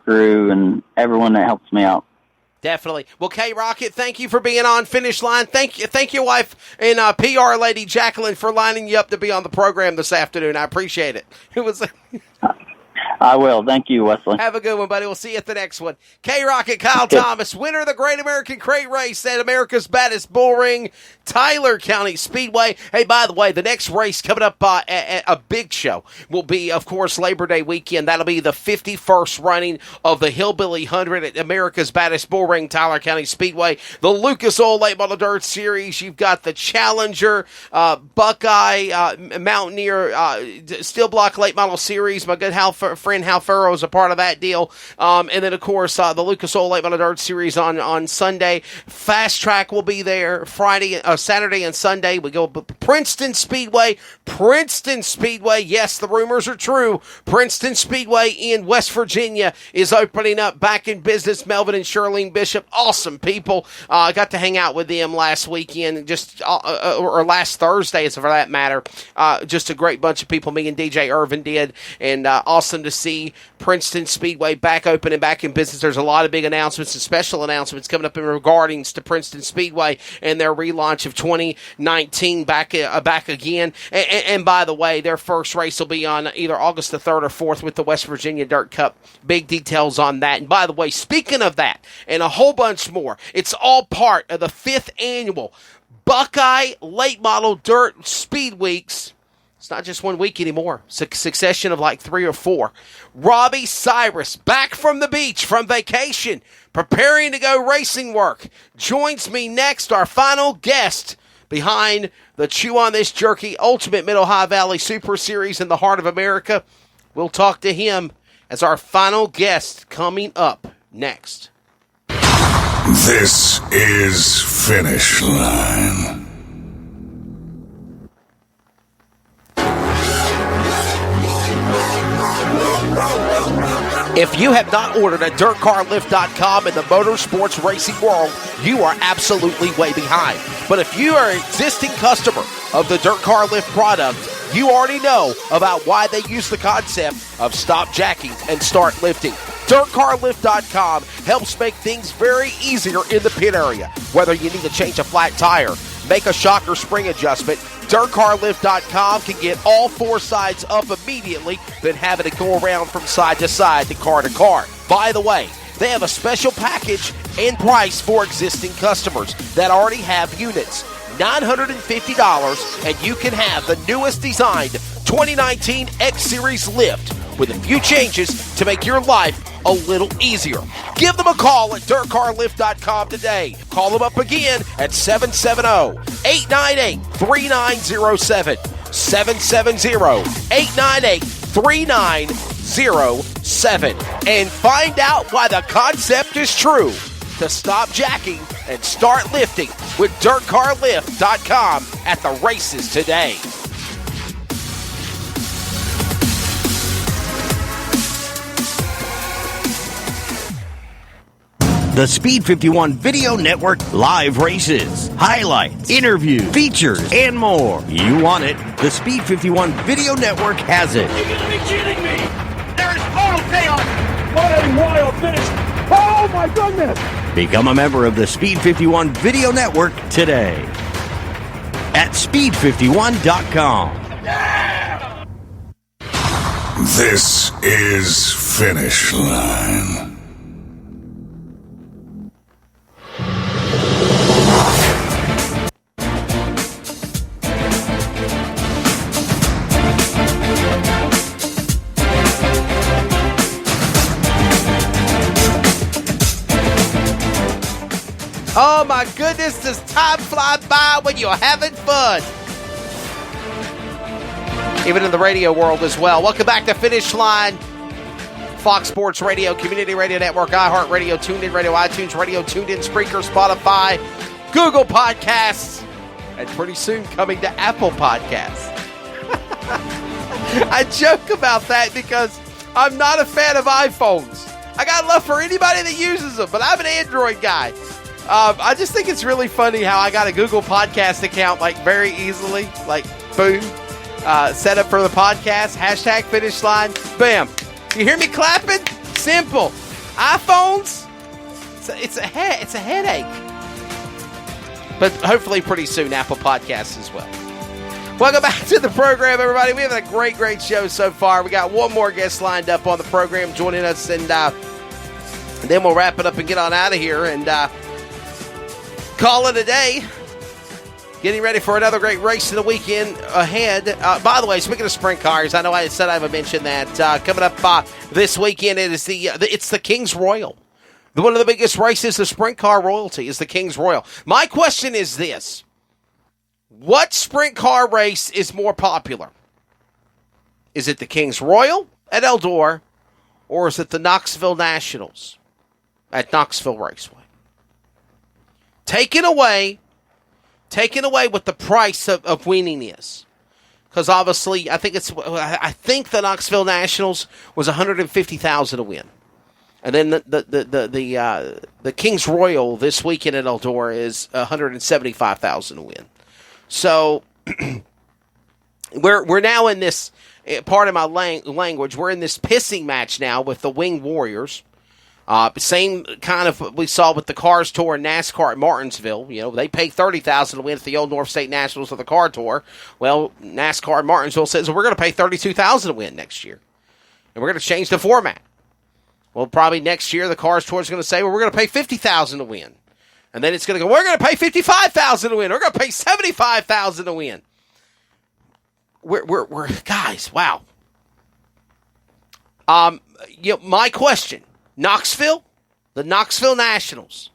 crew and everyone that helps me out. Definitely. Well, K-Rocket, thank you for being on Finish Line. Thank your wife and PR lady Jacqueline for lining you up to be on the program this afternoon. I appreciate it. It was. I will. Thank you, Wesley. Have a good one, buddy. We'll see you at the next one. K-Rocket, Kyle Thomas, winner of the Great American Crate Race at America's Baddest Bull Ring, Tyler County Speedway. Hey, by the way, the next race coming up at a big show will be, of course, Labor Day weekend. That'll be the 51st running of the Hillbilly 100 at America's Baddest Bull Ring, Tyler County Speedway. The Lucas Oil Late Model Dirt Series. You've got the Challenger, Buckeye, Mountaineer, Steel Block Late Model Series. My good friend Hal Farrow is a part of that deal. And then, of course, the Lucas Oil Late Model Dirt Series on Sunday. Fast Track will be there Saturday and Sunday. We go Princeton Speedway. Yes, the rumors are true. Princeton Speedway in West Virginia is opening up, back in business. Melvin and Shirley Bishop, awesome people. I got to hang out with them last weekend, or last Thursday, as for that matter. Just a great bunch of people. Me and DJ Irvin did, and awesome to see Princeton Speedway back open and back in business. There's a lot of big announcements and special announcements coming up in regarding to Princeton Speedway and their relaunch of 2019 back again. And by the way, their first race will be on either August the 3rd or 4th with the West Virginia Dirt Cup. Big details on that. And by the way, speaking of that and a whole bunch more, it's all part of the 5th annual Buckeye Late Model Dirt Speed Weeks. It's not just 1 week anymore. It's a succession of like 3 or 4. Robbie Cyrus, back from the beach, from vacation, preparing to go racing work, joins me next, our final guest behind the Chew on This Jerky Ultimate Mid-Ohio Valley Super Series in the heart of America. We'll talk to him as our final guest coming up next. This is Finish Line. If you have not ordered at DirtCarLift.com in the motorsports racing world, you are absolutely way behind. But if you are an existing customer of the Dirt Car Lift product, you already know about why they use the concept of stop jacking and start lifting. DirtCarLift.com helps make things very easier in the pit area. Whether you need to change a flat tire, make a shock or spring adjustment, DirtCarLift.com can get all 4 sides up immediately, then have it go around from side to side to car. By the way, they have a special package and price for existing customers that already have units. $950, and you can have the newest designed 2019 X Series lift with a few changes to make your life a little easier. Give them a call at DirtCarLift.com today. Call them up again at 770-898-3907. 770-898-3907. And find out why the concept is true to stop jacking and start lifting with DirtCarLift.com at the races today. The Speed 51 Video Network live races, highlights, interviews, features, and more. You want it, the Speed 51 Video Network has it. You're gonna be kidding me! There's total chaos! What a wild finish! Oh my goodness! Become a member of the Speed 51 Video Network today at speed51.com. Yeah! This is Finish Line. Oh my goodness, does time fly by when you're having fun? Even in the radio world as well. Welcome back to Finish Line. Fox Sports Radio, Community Radio Network, iHeartRadio, TuneIn Radio, iTunes Radio, TuneIn, Spreaker, Spotify, Google Podcasts, and pretty soon coming to Apple Podcasts. I joke about that because I'm not a fan of iPhones. I got love for anybody that uses them, but I'm an Android guy. I just think it's really funny how I got a Google Podcast account like very easily, like boom, set up for the podcast, hashtag Finish Line, bam. You hear me clapping? Simple. iPhones, it's a headache. But hopefully pretty soon, Apple Podcasts as well. Welcome back to the program, everybody. We have a great show so far. We got one more guest lined up on the program joining us, and then we'll wrap it up and get on out of here and call it a day. Getting ready for another great race in the weekend ahead. By the way, speaking of sprint cars, I know I said I haven't mentioned that. Coming up this weekend, it's the King's Royal. One of the biggest races of sprint car royalty is the King's Royal. My question is this. What sprint car race is more popular? Is it the King's Royal at Eldora, or is it the Knoxville Nationals at Knoxville Raceway? Taking away what the price of winning is. Because obviously, I think the Knoxville Nationals was $150,000 to win. And then the King's Royal this weekend at Eldora is $175,000 to win. So we're now in this part of my language. We're in this pissing match now with the Wing Warriors. Same kind of we saw with the Cars Tour and NASCAR at Martinsville. You know, they pay $30,000 to win at the old North State Nationals of the Car Tour. Well, NASCAR at Martinsville says we're going to pay $32,000 to win next year, and we're going to change the format. Well, probably next year the Cars Tour is going to say, well, we're going to pay $50,000 to win. And then it's going to go, we're going to pay $55,000 to win. We're going to pay $75,000 to win. We're guys, wow. My question, Knoxville, the Knoxville Nationals.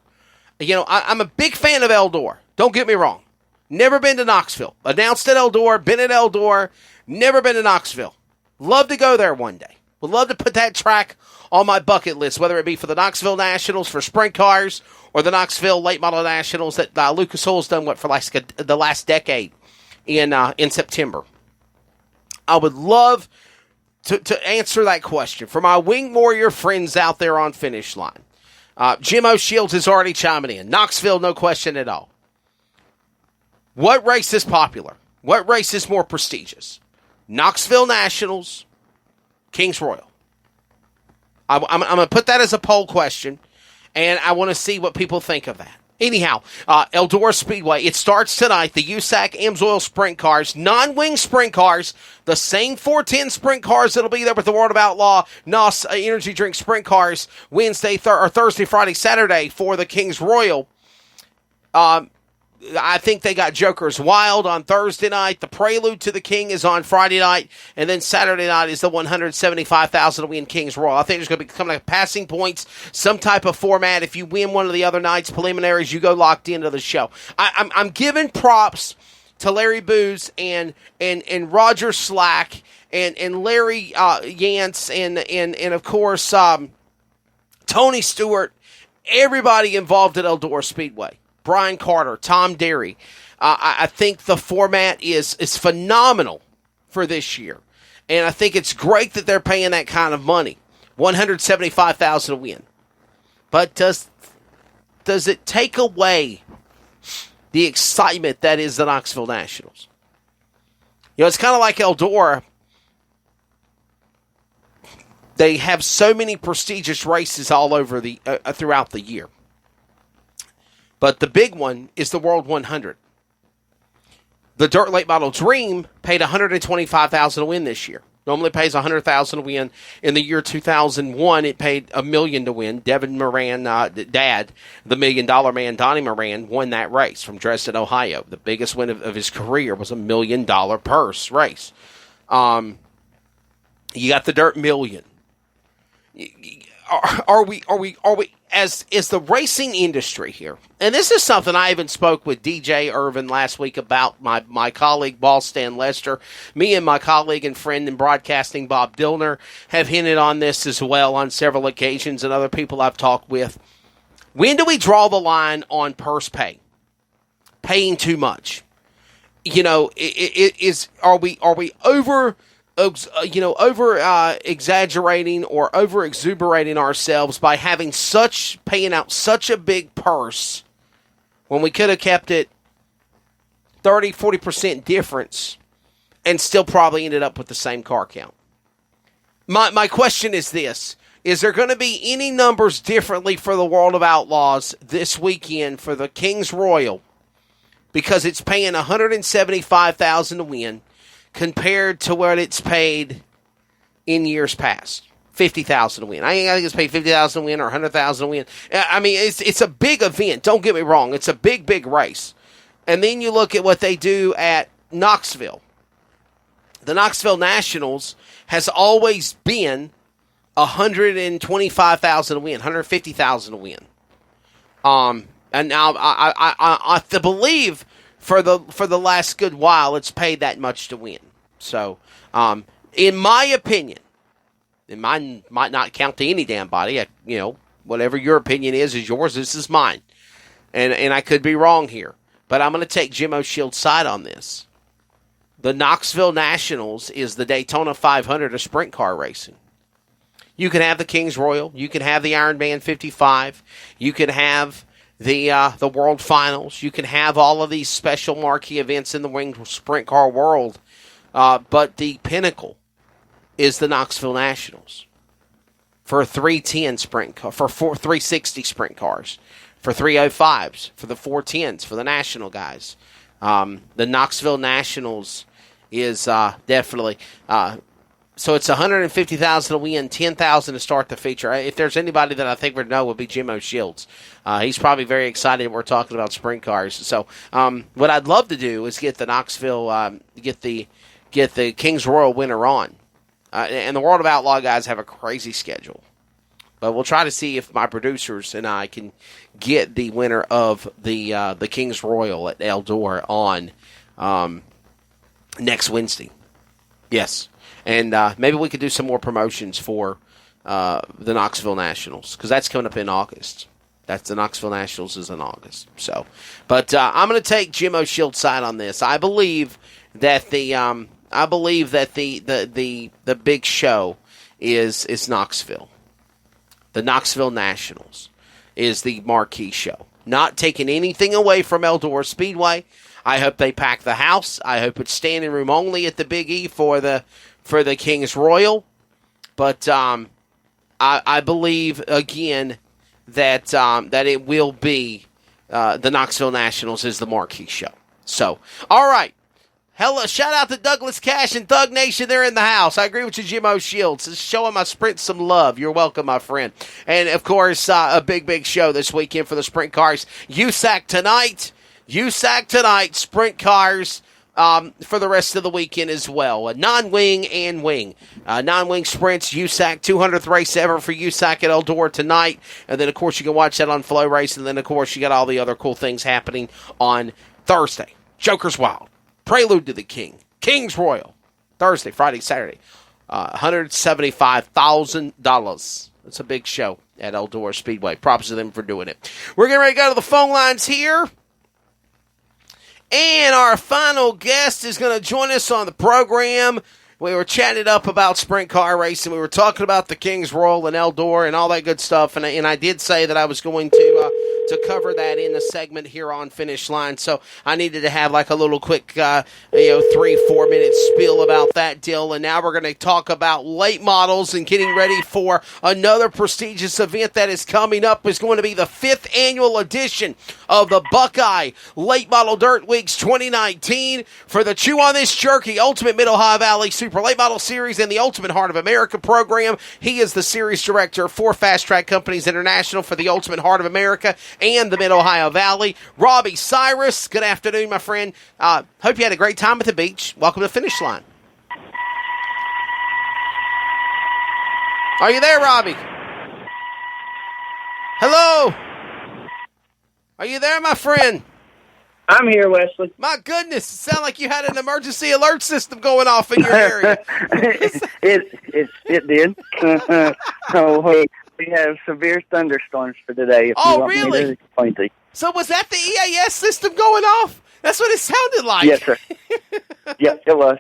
I'm a big fan of Eldora. Don't get me wrong. Never been to Knoxville. Announced at Eldora, been at Eldora, never been to Knoxville. Love to go there one day. Would love to put that track on my bucket list, whether it be for the Knoxville Nationals for sprint cars or the Knoxville Late Model Nationals that Lucas Oil's done for the last decade in September. I would love to answer that question for my Wing Warrior friends out there on Finish Line. Jim O'Shields is already chiming in. Knoxville, no question at all. What race is popular? What race is more prestigious? Knoxville Nationals, King's Royal. I'm going to put that as a poll question, and I want to see what people think of that. Anyhow, Eldora Speedway, it starts tonight. The USAC AMSOIL sprint cars, non-wing sprint cars, the same 410 sprint cars that'll be there with the World of Outlaw, NOS Energy Drink sprint cars, Thursday, Friday, Saturday for the King's Royal. I think they got Joker's Wild on Thursday night. The Prelude to the King is on Friday night. And then Saturday night is the $175,000 to win King's Royal. I think there's going to be some like passing points, some type of format. If you win one of the other nights, preliminaries, you go locked into the show. I'm giving props to Larry Booz and Roger Slack and Larry Yance and of course Tony Stewart, everybody involved at Eldora Speedway. Brian Carter, Tom Derry. I think the format is phenomenal for this year. And I think it's great that they're paying that kind of money. $175,000 to win. But does it take away the excitement that is the Knoxville Nationals? It's kind of like Eldora. They have so many prestigious races all over throughout the year. But the big one is the World 100. The Dirt Late Model Dream paid $125,000 to win this year. Normally pays $100,000 to win. In the year 2001, it paid $1 million to win. Devin Moran, dad, the $1 Million Man, Donnie Moran, won that race from Dresden, Ohio. The biggest win of his career was a $1 million purse race. You got the Dirt Million. Are we as is the racing industry here? And this is something I even spoke with DJ Irvin last week about, my colleague, Ball Stan Lester. Me and my colleague and friend in broadcasting, Bob Dillner, have hinted on this as well on several occasions, and other people I've talked with. When do we draw the line on purse pay? Paying too much? Are we over exaggerating or over exuberating ourselves by paying out such a big purse when we could have kept it 30-40% difference and still probably ended up with the same car count? My question is this: is there going to be any numbers differently for the World of Outlaws this weekend for the Kings Royal? Because it's paying $175,000 to win compared to what it's paid in years past. $50,000 to win. I think it's paid $50,000 to win or $100,000 to win. I mean, it's a big event. Don't get me wrong. It's a big, big race. And then you look at what they do at Knoxville. The Knoxville Nationals has always been $125,000 to win, $150,000 to win. And now I believe for the last good while it's paid that much to win. So, in my opinion, it might not count to any damn body. Whatever your opinion is yours. This is mine, and I could be wrong here, but I'm going to take Jim O'Shield's side on this. The Knoxville Nationals is the Daytona 500 of sprint car racing. You can have the Kings Royal. You can have the Ironman 55. You can have the World Finals. You can have all of these special marquee events in the winged sprint car world. But the pinnacle is the Knoxville Nationals for 310 sprint car, for 360 sprint cars, for 305s, for the 410s, for the national guys. The Knoxville Nationals is definitely so it's $150,000 to win, $10,000 to start the feature. If there's anybody that I think would know, would be Jim O'Shields. He's probably very excited we're talking about sprint cars. So what I'd love to do is get the Knoxville, get the Kings Royal winner on. And the World of Outlaw guys have a crazy schedule. But we'll try to see if my producers and I can get the winner of the Kings Royal at Eldor on next Wednesday. Yes. And maybe we could do some more promotions for the Knoxville Nationals, because that's coming up in August. That's the Knoxville Nationals is in August. So, but I'm going to take Jim O'Shield's side on this. I believe that the big show is Knoxville. The Knoxville Nationals is the marquee show. Not taking anything away from Eldora Speedway. I hope they pack the house. I hope it's standing room only at the Big E for the Kings Royal. But I believe again that it will be the Knoxville Nationals is the marquee show. So, all right. Hello, shout out to Douglas Cash and Thug Nation. They're in the house. I agree with you, Jim O'Shields. It's showing my sprint some love. You're welcome, my friend. And, of course, a big show this weekend for the sprint cars. USAC tonight, sprint cars for the rest of the weekend as well. Non-wing and wing. Non-wing sprints, USAC, 200th race ever for USAC at Eldora tonight. And then, of course, you can watch that on Flow Race. And then, of course, you got all the other cool things happening on Thursday. Joker's Wild. Prelude to the King. Kings Royal. Thursday, Friday, Saturday. $175,000. It's a big show at Eldora Speedway. Props to them for doing it. We're getting ready to go to the phone lines here. And our final guest is going to join us on the program. We were chatting up about sprint car racing. We were talking about the Kings Royal and Eldora and all that good stuff. And I did say that I was going to cover that in the segment here on Finish Line. So I needed to have like a little quick, 3-4 minute spiel about that deal. And now we're going to talk about late models and getting ready for another prestigious event that is coming up. It's going to be the 5th annual edition of the Buckeye Late Model Dirt Weeks 2019 for the Chew on This Jerky Ultimate Mid-Ohio Valley Super Late Model Series and the Ultimate Heart of America program. He is the series director for Fast Track Companies International for the Ultimate Heart of America and the Mid-Ohio Valley. Robbie Cyrus, good afternoon, my friend. Hope you had a great time at the beach. Welcome to Finish Line. Are you there, Robbie? Hello? Are you there, my friend? I'm here, Wesley. My goodness, it sounded like you had an emergency alert system going off in your area. it did. So we have severe thunderstorms for today. Oh, really? So was that the EAS system going off? That's what it sounded like. Yes, sir. Yes, it was.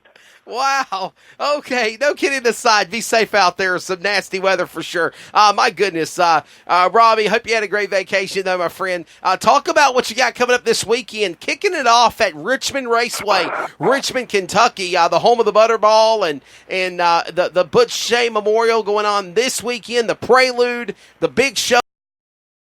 Wow. Okay. No kidding aside. Be safe out there. Some nasty weather for sure. My goodness. Robbie, hope you had a great vacation though, my friend. Talk about what you got coming up this weekend. Kicking it off at Richmond Raceway, Richmond, Kentucky, the home of the Butterball and the Butch Shea Memorial going on this weekend. The Prelude, the big show